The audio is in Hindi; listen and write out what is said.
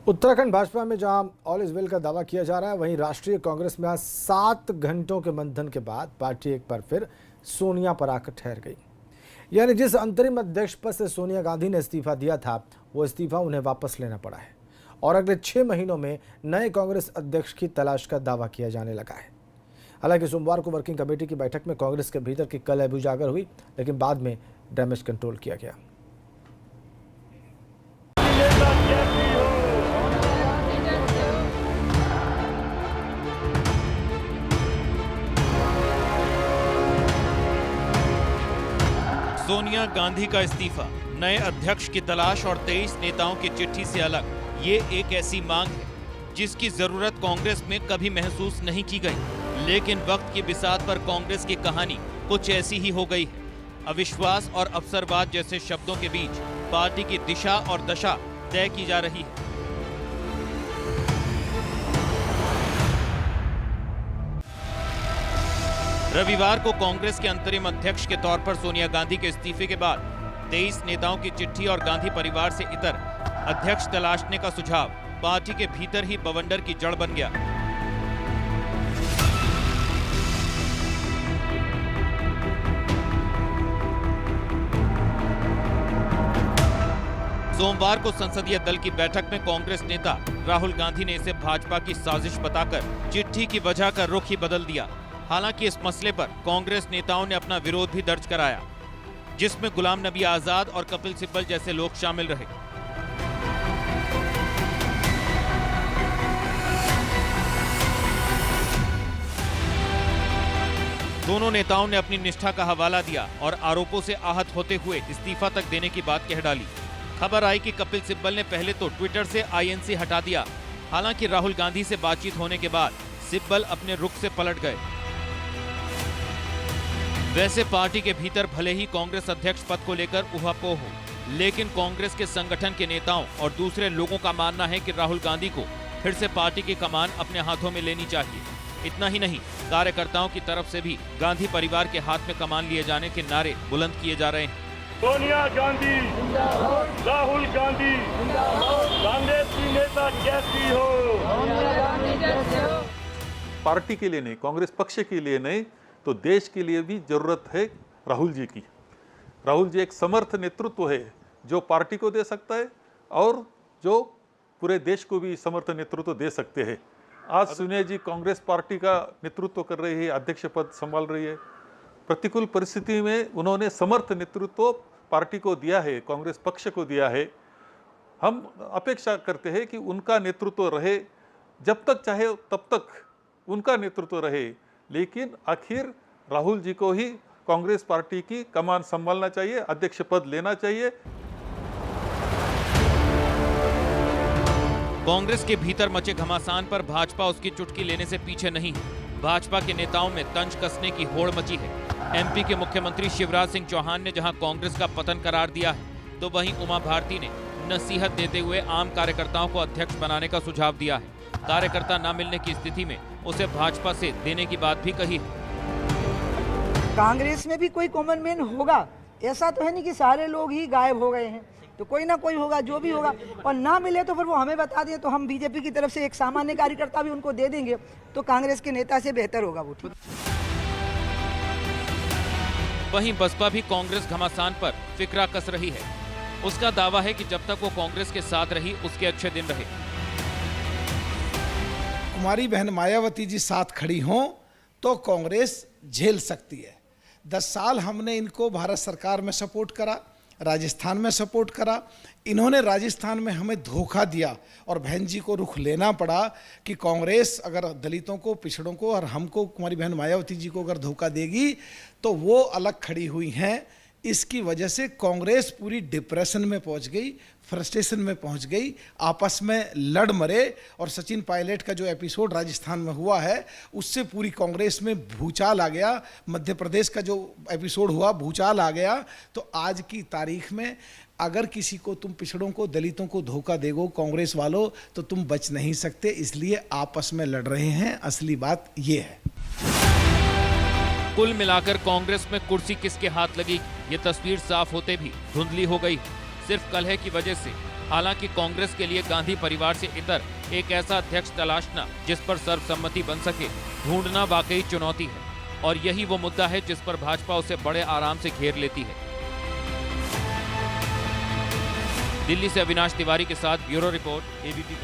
उत्तराखंड भाजपा में जहां ऑल इज वेल का दावा किया जा रहा है, वहीं राष्ट्रीय कांग्रेस में आज 7 घंटों के मंथन के बाद पार्टी एक बार फिर सोनिया पर आकर ठहर गई। यानी जिस अंतरिम अध्यक्ष पद से सोनिया गांधी ने इस्तीफा दिया था, वो इस्तीफा उन्हें वापस लेना पड़ा है और अगले 6 महीनों में नए कांग्रेस अध्यक्ष की तलाश का दावा किया जाने लगा है। हालांकि सोमवार को वर्किंग कमेटी की बैठक में कांग्रेस के भीतर की कलह उजागर हुई, लेकिन बाद में डैमेज कंट्रोल किया गया। सोनिया गांधी का इस्तीफा, नए अध्यक्ष की तलाश और 23 नेताओं की चिट्ठी से अलग, ये एक ऐसी मांग है जिसकी जरूरत कांग्रेस में कभी महसूस नहीं की गई। लेकिन वक्त की बिसात पर कांग्रेस की कहानी कुछ ऐसी ही हो गई है। अविश्वास और अवसरवाद जैसे शब्दों के बीच पार्टी की दिशा और दशा तय की जा रही है। रविवार को कांग्रेस के अंतरिम अध्यक्ष के तौर पर सोनिया गांधी के इस्तीफे के बाद 23 नेताओं की चिट्ठी और गांधी परिवार से इतर अध्यक्ष तलाशने का सुझाव पार्टी के भीतर ही बवंडर की जड़ बन गया। सोमवार को संसदीय दल की बैठक में कांग्रेस नेता राहुल गांधी ने इसे भाजपा की साजिश बताकर चिट्ठी की वजह का रुख ही बदल दिया। हालांकि इस मसले पर कांग्रेस नेताओं ने अपना विरोध भी दर्ज कराया, जिसमें गुलाम नबी आजाद और कपिल सिब्बल जैसे लोग शामिल रहे। दोनों नेताओं ने अपनी निष्ठा का हवाला दिया और आरोपों से आहत होते हुए इस्तीफा तक देने की बात कह डाली। खबर आई कि कपिल सिब्बल ने पहले तो ट्विटर से आईएनसी हटा दिया। हालांकि राहुल गांधी से बातचीत होने के बाद सिब्बल अपने रुख से पलट गए। वैसे पार्टी के भीतर भले ही कांग्रेस अध्यक्ष पद को लेकर उहापोह हो, लेकिन कांग्रेस के संगठन के नेताओं और दूसरे लोगों का मानना है कि राहुल गांधी को फिर से पार्टी की कमान अपने हाथों में लेनी चाहिए। इतना ही नहीं, कार्यकर्ताओं की तरफ से भी गांधी परिवार के हाथ में कमान लिए जाने के नारे बुलंद किए जा रहे हैं। सोनिया गांधी, राहुल गांधी, कांग्रेस की नेता कैसी हो? पार्टी के लिए नहीं, कांग्रेस पक्ष के लिए नहीं, तो देश के लिए भी जरूरत है राहुल जी की। राहुल जी एक समर्थ नेतृत्व है जो पार्टी को दे सकता है और जो पूरे देश को भी समर्थ नेतृत्व दे सकते हैं। आज सोनिया जी कांग्रेस पार्टी का नेतृत्व कर रही है, अध्यक्ष पद संभाल रही है। प्रतिकूल परिस्थिति में उन्होंने समर्थ नेतृत्व पार्टी को दिया है, कांग्रेस पक्ष को दिया है। हम अपेक्षा करते हैं कि उनका नेतृत्व रहे, जब तक चाहे तब तक उनका नेतृत्व रहे, लेकिन आखिर राहुल जी को ही कांग्रेस पार्टी की कमान संभालना चाहिए, अध्यक्ष पद लेना चाहिए। कांग्रेस के भीतर मचे घमासान पर भाजपा उसकी चुटकी लेने से पीछे नहीं है। भाजपा के नेताओं में तंज कसने की होड़ मची है। एमपी के मुख्यमंत्री शिवराज सिंह चौहान ने जहां कांग्रेस का पतन करार दिया है, तो वहीं उमा भारती ने नसीहत देते हुए आम कार्यकर्ताओं को अध्यक्ष बनाने का सुझाव दिया है। कार्यकर्ता न मिलने की स्थिति में उसे भाजपा से देने की बात भी कही है। कांग्रेस में भी कोई कॉमन मैन होगा, ऐसा तो है नहीं कि सारे लोग ही गायब हो गए हैं, तो कोई ना कोई होगा जो भी होगा, और ना मिले तो फिर वो हमें बता दें तो हम बीजेपी की तरफ से एक सामान्य कार्यकर्ता भी उनको दे देंगे, तो कांग्रेस के नेता से बेहतर होगा वो। ठीक। वहीं बसपा भी कांग्रेस घमासान पर फिक्रा कस रही है। उसका दावा है कि जब तक वो कांग्रेस के साथ रही, उसके अच्छे दिन रहे। कुमारी बहन मायावती जी साथ खड़ी हों तो कांग्रेस झेल सकती है। 10 साल हमने इनको भारत सरकार में सपोर्ट करा, राजस्थान में सपोर्ट करा। इन्होंने राजस्थान में हमें धोखा दिया और बहन जी को रुख लेना पड़ा कि कांग्रेस अगर दलितों को, पिछड़ों को और हमको, कुमारी बहन मायावती जी को अगर धोखा देगी तो वो अलग खड़ी हुई हैं। इसकी वजह से कांग्रेस पूरी डिप्रेशन में पहुंच गई, फ्रस्ट्रेशन में पहुंच गई, आपस में लड़ मरे। और सचिन पायलट का जो एपिसोड राजस्थान में हुआ है, उससे पूरी कांग्रेस में भूचाल आ गया। मध्य प्रदेश का जो एपिसोड हुआ, भूचाल आ गया। तो आज की तारीख में अगर किसी को तुम पिछड़ों को, दलितों को धोखा देगो कांग्रेस वालों, तो तुम बच नहीं सकते। इसलिए आपस में लड़ रहे हैं। असली बात ये है। कुल मिलाकर कांग्रेस में कुर्सी किसके हाथ लगी, ये तस्वीर साफ होते भी धुंधली हो गई। सिर्फ कलह की वजह से हालांकि कांग्रेस के लिए गांधी परिवार से इतर एक ऐसा अध्यक्ष तलाशना जिस पर सर्वसम्मति बन सके, ढूंढना वाकई चुनौती है और यही वो मुद्दा है जिस पर भाजपा उसे बड़े आराम से घेर लेती है। दिल्ली से अविनाश तिवारी के साथ ब्यूरो रिपोर्ट, एबीपी।